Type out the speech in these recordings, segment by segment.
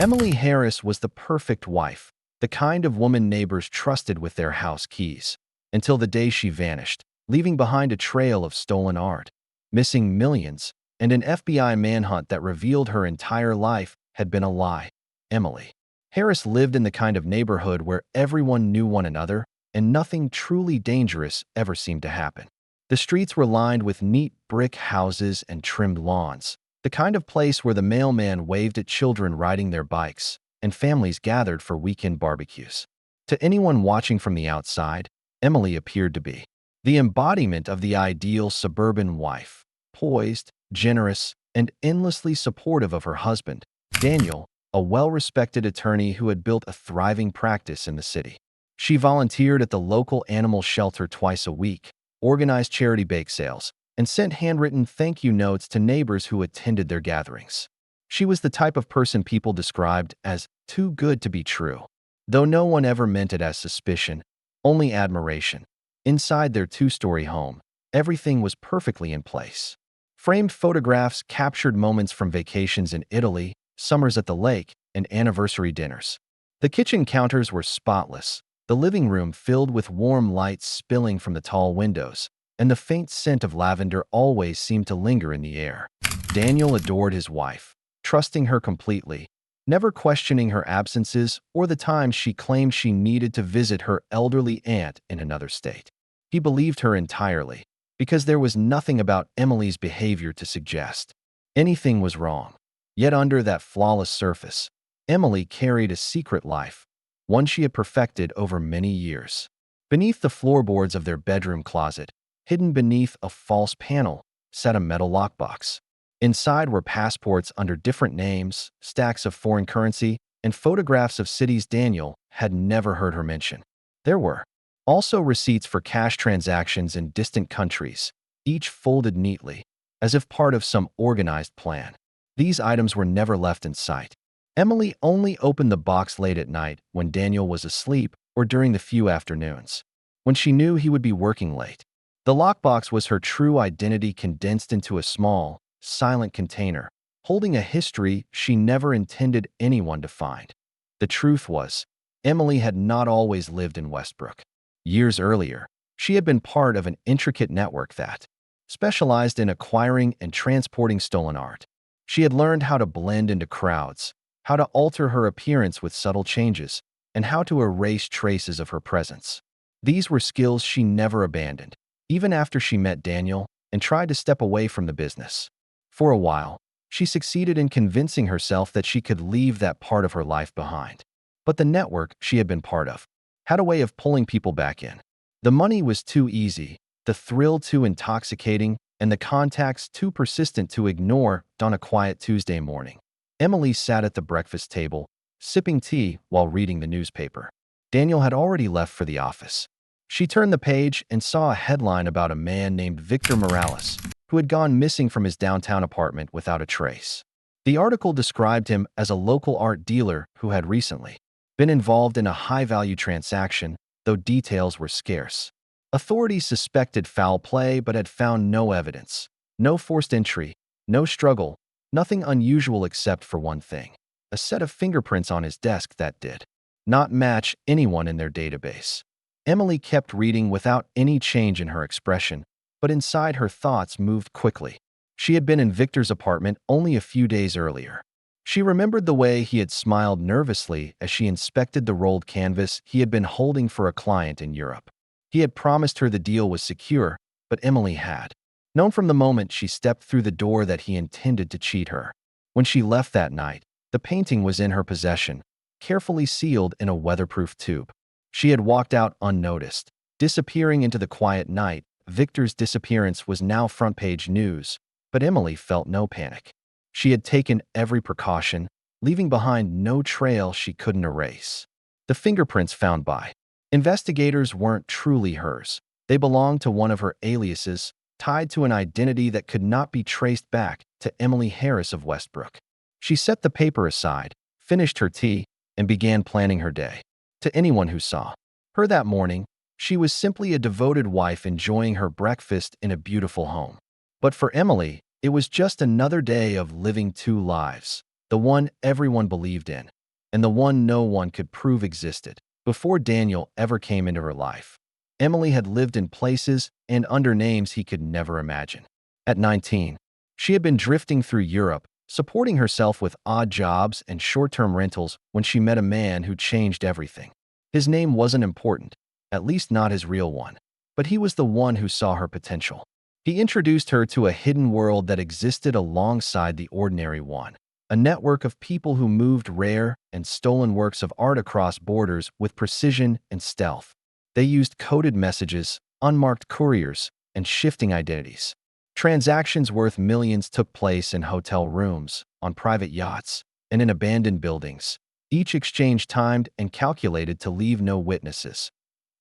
Emily Harris was the perfect wife, the kind of woman neighbors trusted with their house keys, until the day she vanished, leaving behind a trail of stolen art, missing millions, and an FBI manhunt that revealed her entire life had been a lie. Emily Harris lived in the kind of neighborhood where everyone knew one another and nothing truly dangerous ever seemed to happen. The streets were lined with neat brick houses and trimmed lawns, the kind of place where the mailman waved at children riding their bikes and families gathered for weekend barbecues. To anyone watching from the outside, Emily appeared to be the embodiment of the ideal suburban wife, poised, generous, and endlessly supportive of her husband, Daniel, a well-respected attorney who had built a thriving practice in the city. She volunteered at the local animal shelter twice a week, organized charity bake sales, and sent handwritten thank you notes to neighbors who attended their gatherings. She was the type of person people described as too good to be true, though no one ever meant it as suspicion, only admiration. Inside their two-story home, everything was perfectly in place. Framed photographs captured moments from vacations in Italy, summers at the lake, and anniversary dinners. The kitchen counters were spotless, the living room filled with warm lights spilling from the tall windows, and the faint scent of lavender always seemed to linger in the air. Daniel adored his wife, trusting her completely, never questioning her absences or the times she claimed she needed to visit her elderly aunt in another state. He believed her entirely, because there was nothing about Emily's behavior to suggest anything was wrong. Yet under that flawless surface, Emily carried a secret life, one she had perfected over many years. Beneath the floorboards of their bedroom closet, hidden beneath a false panel, sat a metal lockbox. Inside were passports under different names, stacks of foreign currency, and photographs of cities Daniel had never heard her mention. There were also receipts for cash transactions in distant countries, each folded neatly, as if part of some organized plan. These items were never left in sight. Emily only opened the box late at night when Daniel was asleep or during the few afternoons, when she knew he would be working late. The lockbox was her true identity condensed into a small, silent container, holding a history she never intended anyone to find. The truth was, Emily had not always lived in Westbrook. Years earlier, she had been part of an intricate network that specialized in acquiring and transporting stolen art. She had learned how to blend into crowds, how to alter her appearance with subtle changes, and how to erase traces of her presence. These were skills she never abandoned, even after she met Daniel and tried to step away from the business. For a while, she succeeded in convincing herself that she could leave that part of her life behind. But the network she had been part of had a way of pulling people back in. The money was too easy, the thrill too intoxicating, and the contacts too persistent to ignore on a quiet Tuesday morning. Emily sat at the breakfast table, sipping tea while reading the newspaper. Daniel had already left for the office. She turned the page and saw a headline about a man named Victor Morales, who had gone missing from his downtown apartment without a trace. The article described him as a local art dealer who had recently been involved in a high-value transaction, though details were scarce. Authorities suspected foul play but had found no evidence. No forced entry, no struggle, nothing unusual except for one thing: a set of fingerprints on his desk that did not match anyone in their database. Emily kept reading without any change in her expression, but inside her thoughts moved quickly. She had been in Victor's apartment only a few days earlier. She remembered the way he had smiled nervously as she inspected the rolled canvas he had been holding for a client in Europe. He had promised her the deal was secure, but Emily had known from the moment she stepped through the door that he intended to cheat her. When she left that night, the painting was in her possession, carefully sealed in a weatherproof tube. She had walked out unnoticed, disappearing into the quiet night. Victor's disappearance was now front-page news, but Emily felt no panic. She had taken every precaution, leaving behind no trail she couldn't erase. The fingerprints found by investigators weren't truly hers. They belonged to one of her aliases, tied to an identity that could not be traced back to Emily Harris of Westbrook. She set the paper aside, finished her tea, and began planning her day. To anyone who saw her that morning, she was simply a devoted wife enjoying her breakfast in a beautiful home. But for Emily, it was just another day of living two lives, the one everyone believed in, and the one no one could prove existed. Before Daniel ever came into her life, Emily had lived in places and under names he could never imagine. At 19, she had been drifting through Europe, supporting herself with odd jobs and short-term rentals when she met a man who changed everything. His name wasn't important, at least not his real one, but he was the one who saw her potential. He introduced her to a hidden world that existed alongside the ordinary one, a network of people who moved rare and stolen works of art across borders with precision and stealth. They used coded messages, unmarked couriers, and shifting identities. Transactions worth millions took place in hotel rooms, on private yachts, and in abandoned buildings, each exchange timed and calculated to leave no witnesses.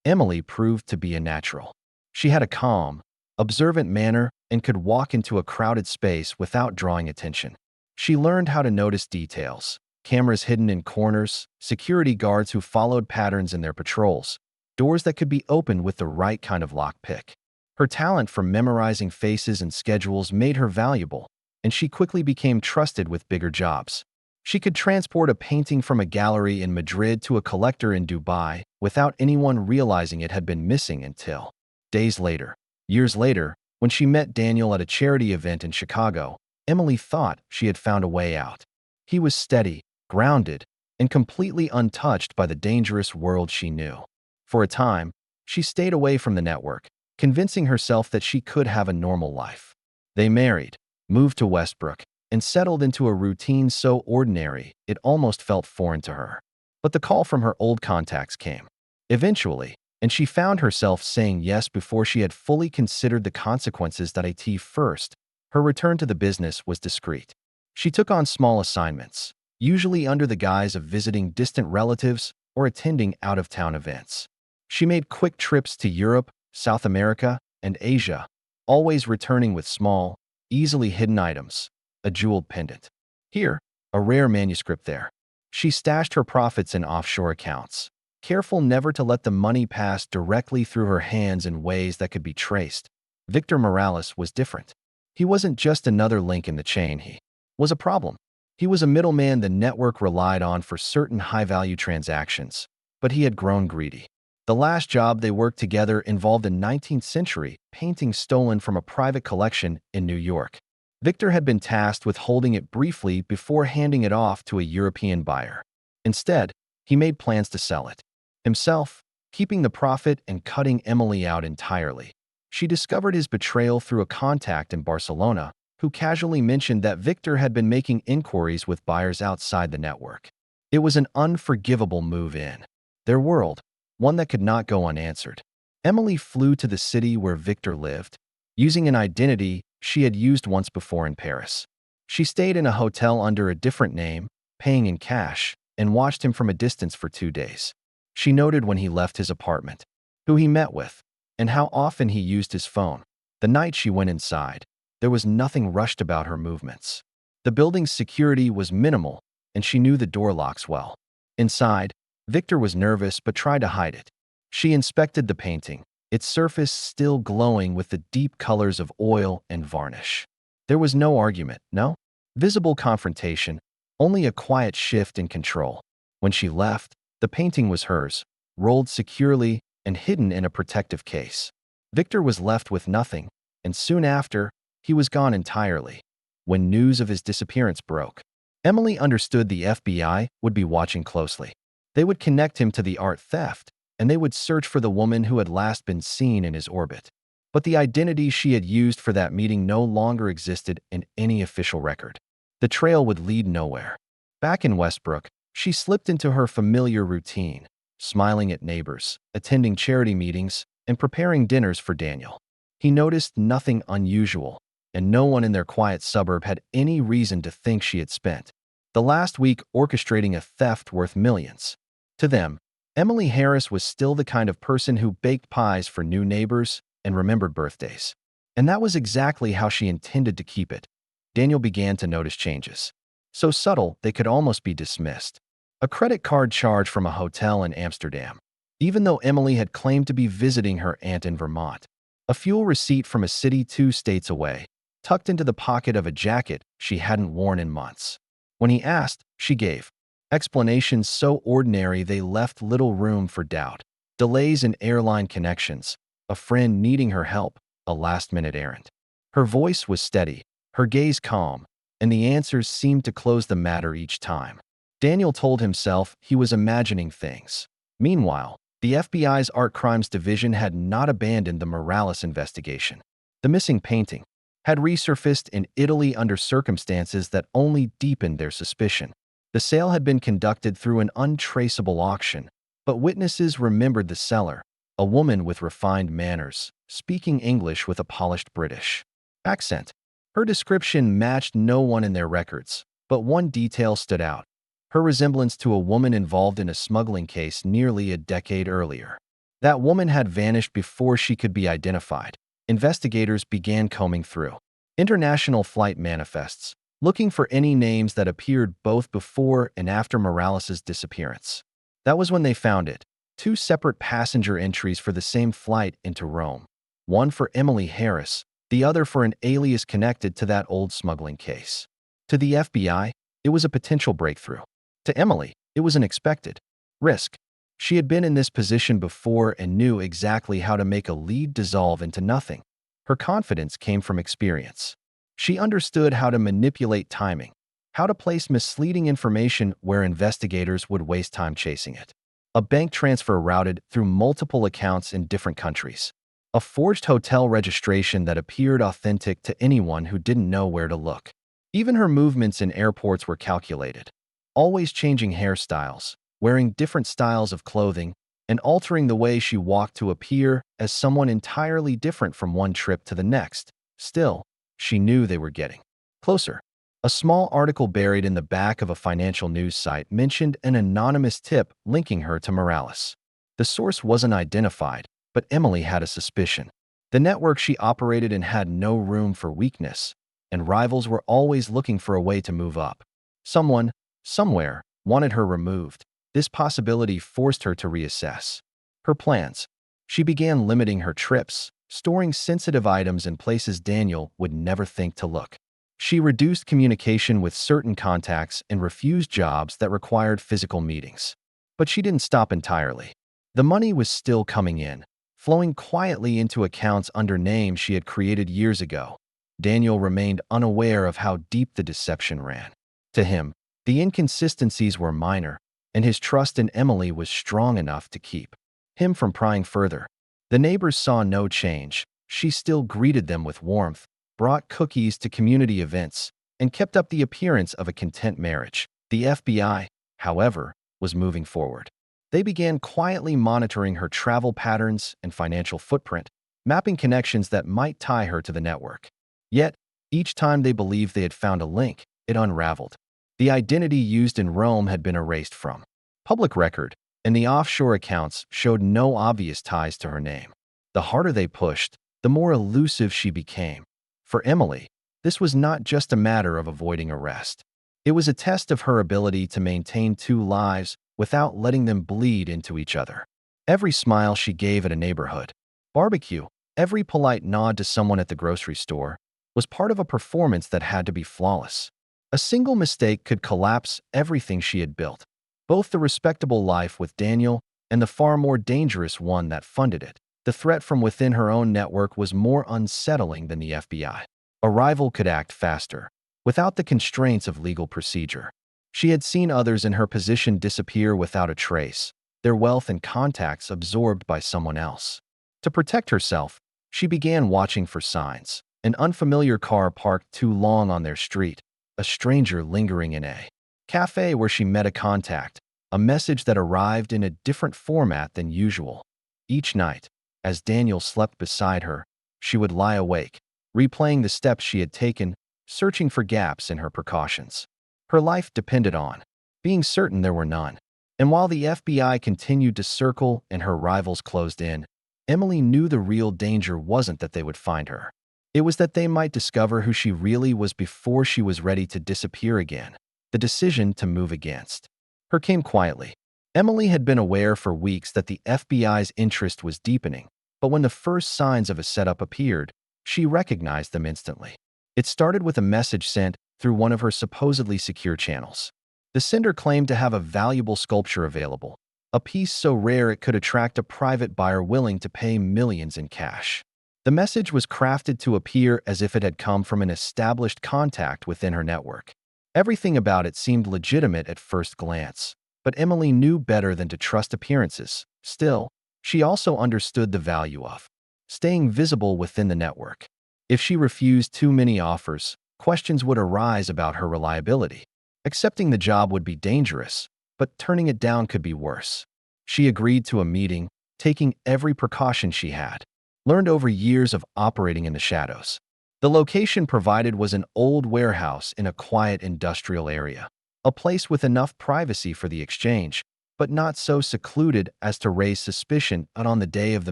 Emily proved to be a natural. She had a calm, observant manner and could walk into a crowded space without drawing attention. She learned how to notice details, cameras hidden in corners, security guards who followed patterns in their patrols, doors that could be opened with the right kind of lockpick. Her talent for memorizing faces and schedules made her valuable, and she quickly became trusted with bigger jobs. She could transport a painting from a gallery in Madrid to a collector in Dubai without anyone realizing it had been missing until days later. Years later, when she met Daniel at a charity event in Chicago, Emily thought she had found a way out. He was steady, grounded, and completely untouched by the dangerous world she knew. For a time, she stayed away from the network, convincing herself that she could have a normal life. They married, moved to Westbrook, and settled into a routine so ordinary it almost felt foreign to her. But the call from her old contacts came. Eventually, and she found herself saying yes before she had fully considered the consequences. First, her return to the business was discreet. She took on small assignments, usually under the guise of visiting distant relatives or attending out-of-town events. She made quick trips to Europe, South America, and Asia, always returning with small, easily hidden items, a jeweled pendant here, a rare manuscript there. She stashed her profits in offshore accounts, careful never to let the money pass directly through her hands in ways that could be traced. Victor Morales was different. He wasn't just another link in the chain, he was a problem. He was a middleman the network relied on for certain high-value transactions, but he had grown greedy. The last job they worked together involved a 19th-century painting stolen from a private collection in New York. Victor had been tasked with holding it briefly before handing it off to a European buyer. Instead, he made plans to sell it himself, keeping the profit and cutting Emily out entirely. She discovered his betrayal through a contact in Barcelona who casually mentioned that Victor had been making inquiries with buyers outside the network. It was an unforgivable move in their world, one that could not go unanswered. Emily flew to the city where Victor lived, using an identity she had used once before in Paris. She stayed in a hotel under a different name, paying in cash, and watched him from a distance for 2 days. She noted when he left his apartment, who he met with, and how often he used his phone. The night she went inside, there was nothing rushed about her movements. The building's security was minimal, and she knew the door locks well. Inside, Victor was nervous but tried to hide it. She inspected the painting, its surface still glowing with the deep colors of oil and varnish. There was no argument, no visible confrontation, only a quiet shift in control. When she left, the painting was hers, rolled securely and hidden in a protective case. Victor was left with nothing, and soon after, he was gone entirely. When news of his disappearance broke, Emily understood the FBI would be watching closely. They would connect him to the art theft, and they would search for the woman who had last been seen in his orbit. But the identity she had used for that meeting no longer existed in any official record. The trail would lead nowhere. Back in Westbrook, she slipped into her familiar routine, smiling at neighbors, attending charity meetings, and preparing dinners for Daniel. He noticed nothing unusual, and no one in their quiet suburb had any reason to think she had spent the last week orchestrating a theft worth millions. To them, Emily Harris was still the kind of person who baked pies for new neighbors and remembered birthdays. And that was exactly how she intended to keep it. Daniel began to notice changes, so subtle they could almost be dismissed. A credit card charge from a hotel in Amsterdam, even though Emily had claimed to be visiting her aunt in Vermont. A fuel receipt from a city 2 states away, tucked into the pocket of a jacket she hadn't worn in months. When he asked, she gave explanations so ordinary they left little room for doubt. Delays in airline connections, a friend needing her help, a last-minute errand. Her voice was steady, her gaze calm, and the answers seemed to close the matter each time. Daniel told himself he was imagining things. Meanwhile, the FBI's Art Crimes Division had not abandoned the Morales investigation. The missing painting had resurfaced in Italy under circumstances that only deepened their suspicion. The sale had been conducted through an untraceable auction, but witnesses remembered the seller, a woman with refined manners, speaking English with a polished British accent. Her description matched no one in their records, but one detail stood out: her resemblance to a woman involved in a smuggling case nearly a decade earlier. That woman had vanished before she could be identified. Investigators began combing through international flight manifests, looking for any names that appeared both before and after Morales' disappearance. That was when they found it: two separate passenger entries for the same flight into Rome, one for Emily Harris, the other for an alias connected to that old smuggling case. To the FBI, it was a potential breakthrough. To Emily, it was an expected risk. She had been in this position before and knew exactly how to make a lead dissolve into nothing. Her confidence came from experience. She understood how to manipulate timing, how to place misleading information where investigators would waste time chasing it. A bank transfer routed through multiple accounts in different countries. A forged hotel registration that appeared authentic to anyone who didn't know where to look. Even her movements in airports were calculated, always changing hairstyles, wearing different styles of clothing, and altering the way she walked to appear as someone entirely different from one trip to the next. Still, she knew they were getting closer. A small article buried in the back of a financial news site mentioned an anonymous tip linking her to Morales. The source wasn't identified, but Emily had a suspicion. The network she operated in had no room for weakness, and rivals were always looking for a way to move up. Someone, somewhere, wanted her removed. This possibility forced her to reassess her plans. She began limiting her trips, storing sensitive items in places Daniel would never think to look. She reduced communication with certain contacts and refused jobs that required physical meetings. But she didn't stop entirely. The money was still coming in, flowing quietly into accounts under names she had created years ago. Daniel remained unaware of how deep the deception ran. To him, the inconsistencies were minor, and his trust in Emily was strong enough to keep him from prying further. The neighbors saw no change. She still greeted them with warmth, brought cookies to community events, and kept up the appearance of a content marriage. The FBI, however, was moving forward. They began quietly monitoring her travel patterns and financial footprint, mapping connections that might tie her to the network. Yet, each time they believed they had found a link, it unraveled. The identity used in Rome had been erased from public record, and the offshore accounts showed no obvious ties to her name. The harder they pushed, the more elusive she became. For Emily, this was not just a matter of avoiding arrest. It was a test of her ability to maintain two lives without letting them bleed into each other. Every smile she gave at a neighborhood barbecue, every polite nod to someone at the grocery store, was part of a performance that had to be flawless. A single mistake could collapse everything she had built, both the respectable life with Daniel and the far more dangerous one that funded it. The threat from within her own network was more unsettling than the FBI. A rival could act faster, without the constraints of legal procedure. She had seen others in her position disappear without a trace, their wealth and contacts absorbed by someone else. To protect herself, she began watching for signs: an unfamiliar car parked too long on their street, a stranger lingering in a cafe where she met a contact, a message that arrived in a different format than usual. Each night, as Daniel slept beside her, she would lie awake, replaying the steps she had taken, searching for gaps in her precautions. Her life depended on being certain there were none. And while the FBI continued to circle and her rivals closed in, Emily knew the real danger wasn't that they would find her. It was that they might discover who she really was before she was ready to disappear again. The decision to move against her came quietly. Emily had been aware for weeks that the FBI's interest was deepening, but when the first signs of a setup appeared, she recognized them instantly. It started with a message sent through one of her supposedly secure channels. The sender claimed to have a valuable sculpture available, a piece so rare it could attract a private buyer willing to pay millions in cash. The message was crafted to appear as if it had come from an established contact within her network. Everything about it seemed legitimate at first glance, but Emily knew better than to trust appearances. Still, she also understood the value of staying visible within the network. If she refused too many offers, questions would arise about her reliability. Accepting the job would be dangerous, but turning it down could be worse. She agreed to a meeting, taking every precaution she had learned over years of operating in the shadows. The location provided was an old warehouse in a quiet industrial area, a place with enough privacy for the exchange, but not so secluded as to raise suspicion. And on the day of the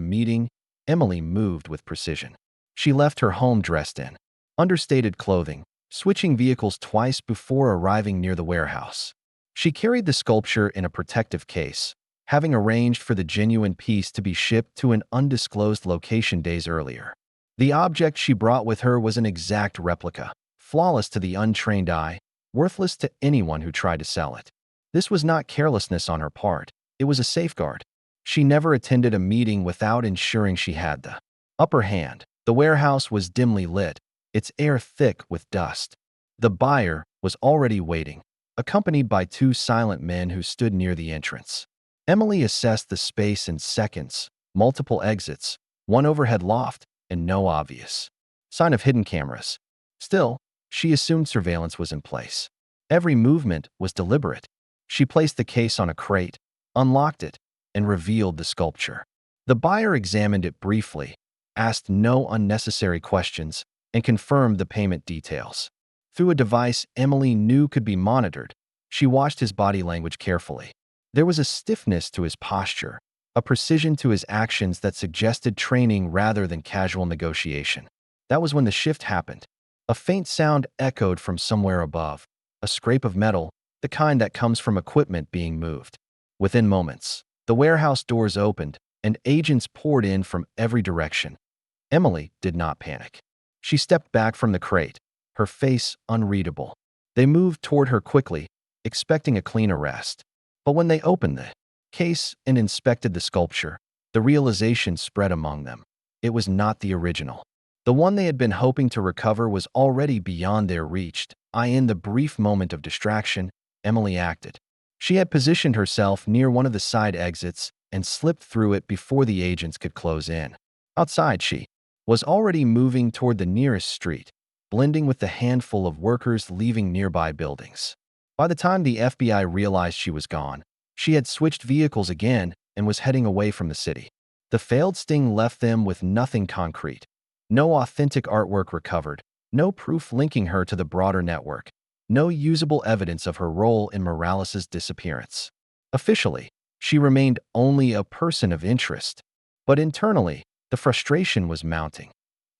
meeting, Emily moved with precision. She left her home dressed in understated clothing, switching vehicles twice before arriving near the warehouse. She carried the sculpture in a protective case, having arranged for the genuine piece to be shipped to an undisclosed location days earlier. The object she brought with her was an exact replica, flawless to the untrained eye, worthless to anyone who tried to sell it. This was not carelessness on her part, it was a safeguard. She never attended a meeting without ensuring she had the upper hand. The warehouse was dimly lit, its air thick with dust. The buyer was already waiting, accompanied by two silent men who stood near the entrance. Emily assessed the space in seconds, multiple exits, one overhead loft, and no obvious sign of hidden cameras. Still, she assumed surveillance was in place. Every movement was deliberate. She placed the case on a crate, unlocked it, and revealed the sculpture. The buyer examined it briefly, asked no unnecessary questions, and confirmed the payment details. Through a device Emily knew could be monitored, she watched his body language carefully. There was a stiffness to his posture, a precision to his actions that suggested training rather than casual negotiation. That was when the shift happened. A faint sound echoed from somewhere above, a scrape of metal, the kind that comes from equipment being moved. Within moments, the warehouse doors opened, and agents poured in from every direction. Emily did not panic. She stepped back from the crate, her face unreadable. They moved toward her quickly, expecting a clean arrest. But when they opened the case and inspected the sculpture, the realization spread among them. It was not the original. The one they had been hoping to recover was already beyond their reach. In the brief moment of distraction, Emily acted. She had positioned herself near one of the side exits and slipped through it before the agents could close in. Outside, she was already moving toward the nearest street, blending with the handful of workers leaving nearby buildings. By the time the FBI realized she was gone, she had switched vehicles again and was heading away from the city. The failed sting left them with nothing concrete. No authentic artwork recovered, no proof linking her to the broader network, no usable evidence of her role in Morales' disappearance. Officially, she remained only a person of interest, but internally, the frustration was mounting.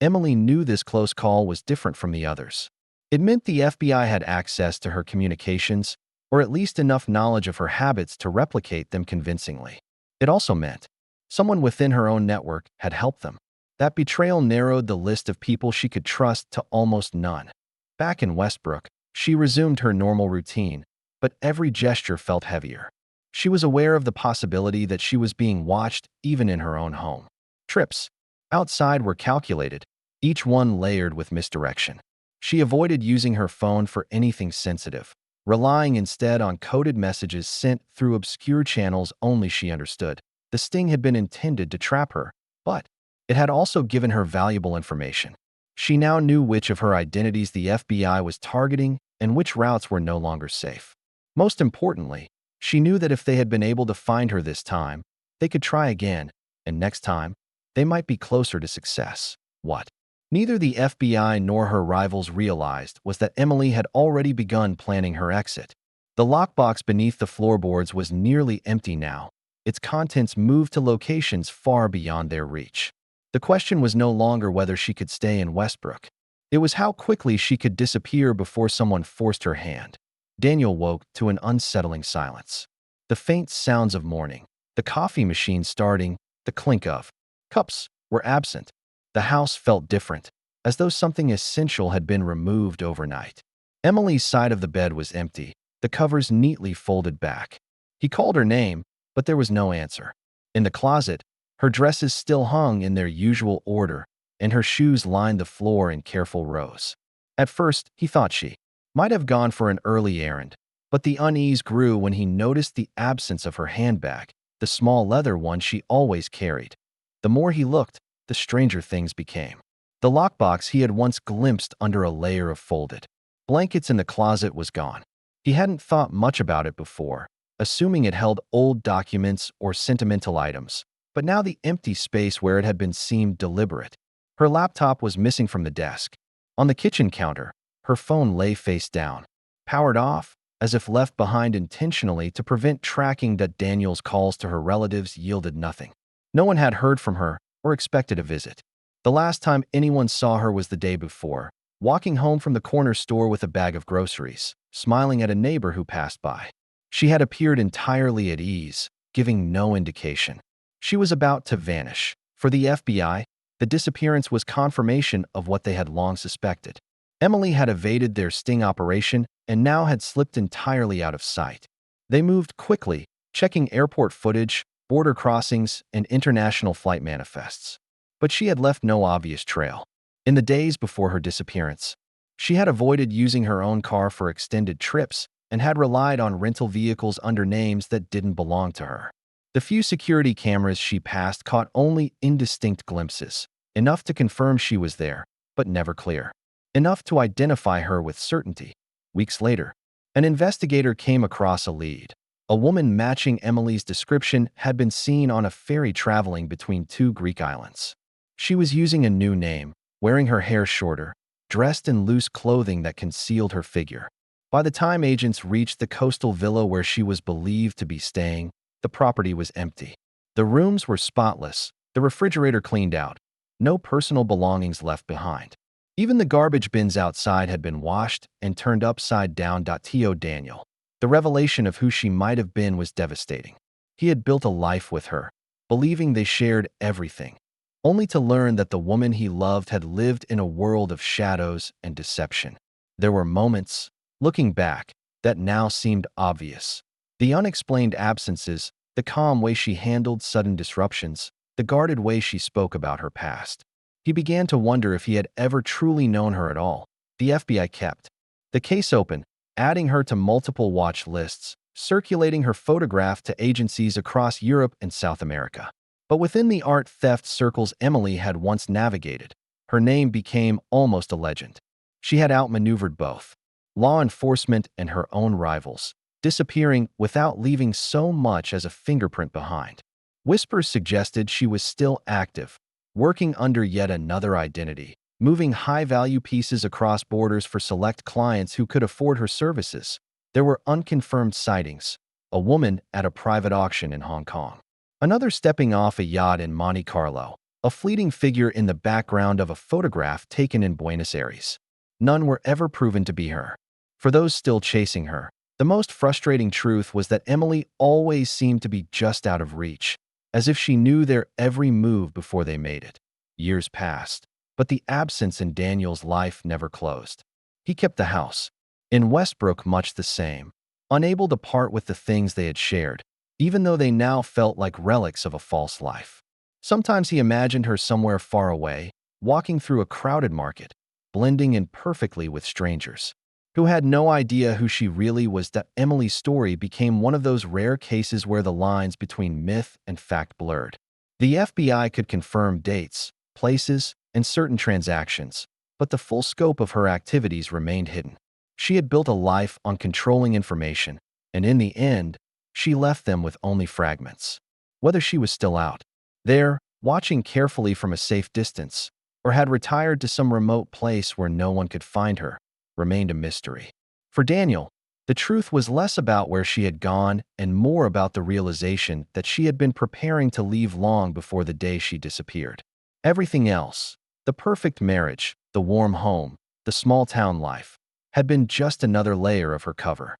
Emily knew this close call was different from the others. It meant the FBI had access to her communications, or at least enough knowledge of her habits to replicate them convincingly. It also meant someone within her own network had helped them. That betrayal narrowed the list of people she could trust to almost none. Back in Westbrook, she resumed her normal routine, but every gesture felt heavier. She was aware of the possibility that she was being watched even in her own home. Trips outside were calculated, each one layered with misdirection. She avoided using her phone for anything sensitive, relying instead on coded messages sent through obscure channels only she understood. The sting had been intended to trap her, but it had also given her valuable information. She now knew which of her identities the FBI was targeting and which routes were no longer safe. Most importantly, she knew that if they had been able to find her this time, they could try again, and next time, they might be closer to success. What neither the FBI nor her rivals realized was that Emily had already begun planning her exit. The lockbox beneath the floorboards was nearly empty now, its contents moved to locations far beyond their reach. The question was no longer whether she could stay in Westbrook. It was how quickly she could disappear before someone forced her hand. Daniel woke to an unsettling silence. The faint sounds of morning, the coffee machine starting, the clink of cups were absent. The house felt different, as though something essential had been removed overnight. Emily's side of the bed was empty, the covers neatly folded back. He called her name, but there was no answer. In the closet, her dresses still hung in their usual order, and her shoes lined the floor in careful rows. At first, he thought she might have gone for an early errand, but the unease grew when he noticed the absence of her handbag, the small leather one she always carried. The more he looked, the stranger things became. The lockbox he had once glimpsed under a layer of folded blankets in the closet was gone. He hadn't thought much about it before, assuming it held old documents or sentimental items, but now the empty space where it had been seemed deliberate. Her laptop was missing from the desk. On the kitchen counter, her phone lay face down, powered off, as if left behind intentionally to prevent tracking that Daniel's calls to her relatives yielded nothing. No one had heard from her or expected a visit. The last time anyone saw her was the day before, walking home from the corner store with a bag of groceries, smiling at a neighbor who passed by. She had appeared entirely at ease, giving no indication. She was about to vanish. For the FBI, the disappearance was confirmation of what they had long suspected. Emily had evaded their sting operation and now had slipped entirely out of sight. They moved quickly, checking airport footage, border crossings, and international flight manifests. But she had left no obvious trail. In the days before her disappearance, she had avoided using her own car for extended trips and had relied on rental vehicles under names that didn't belong to her. The few security cameras she passed caught only indistinct glimpses, enough to confirm she was there, but never clear. Enough to identify her with certainty. Weeks later, an investigator came across a lead. A woman matching Emily's description had been seen on a ferry traveling between two Greek islands. She was using a new name, wearing her hair shorter, dressed in loose clothing that concealed her figure. By the time agents reached the coastal villa where she was believed to be staying, the property was empty. The rooms were spotless, the refrigerator cleaned out, no personal belongings left behind. Even the garbage bins outside had been washed and turned upside down. To Daniel, the revelation of who she might have been was devastating. He had built a life with her, believing they shared everything, only to learn that the woman he loved had lived in a world of shadows and deception. There were moments, looking back, that now seemed obvious. The unexplained absences, the calm way she handled sudden disruptions, the guarded way she spoke about her past. He began to wonder if he had ever truly known her at all. The FBI kept the case open, adding her to multiple watch lists, circulating her photograph to agencies across Europe and South America. But within the art theft circles Emily had once navigated, her name became almost a legend. She had outmaneuvered both law enforcement and her own rivals, disappearing without leaving so much as a fingerprint behind. Whispers suggested she was still active, working under yet another identity, moving high-value pieces across borders for select clients who could afford her services. There were unconfirmed sightings, a woman at a private auction in Hong Kong, another stepping off a yacht in Monte Carlo, a fleeting figure in the background of a photograph taken in Buenos Aires. None were ever proven to be her. For those still chasing her, the most frustrating truth was that Emily always seemed to be just out of reach, as if she knew their every move before they made it. Years passed, but the absence in Daniel's life never closed. He kept the house in Westbrook much the same, unable to part with the things they had shared, even though they now felt like relics of a false life. Sometimes he imagined her somewhere far away, walking through a crowded market, blending in perfectly with strangers who had no idea who she really was. That Emily's story became one of those rare cases where the lines between myth and fact blurred. The FBI could confirm dates, places, and certain transactions, but the full scope of her activities remained hidden. She had built a life on controlling information, and in the end, she left them with only fragments. Whether she was still out there, watching carefully from a safe distance, or had retired to some remote place where no one could find her, remained a mystery. For Daniel, the truth was less about where she had gone and more about the realization that she had been preparing to leave long before the day she disappeared. Everything else, the perfect marriage, the warm home, the small-town life, had been just another layer of her cover.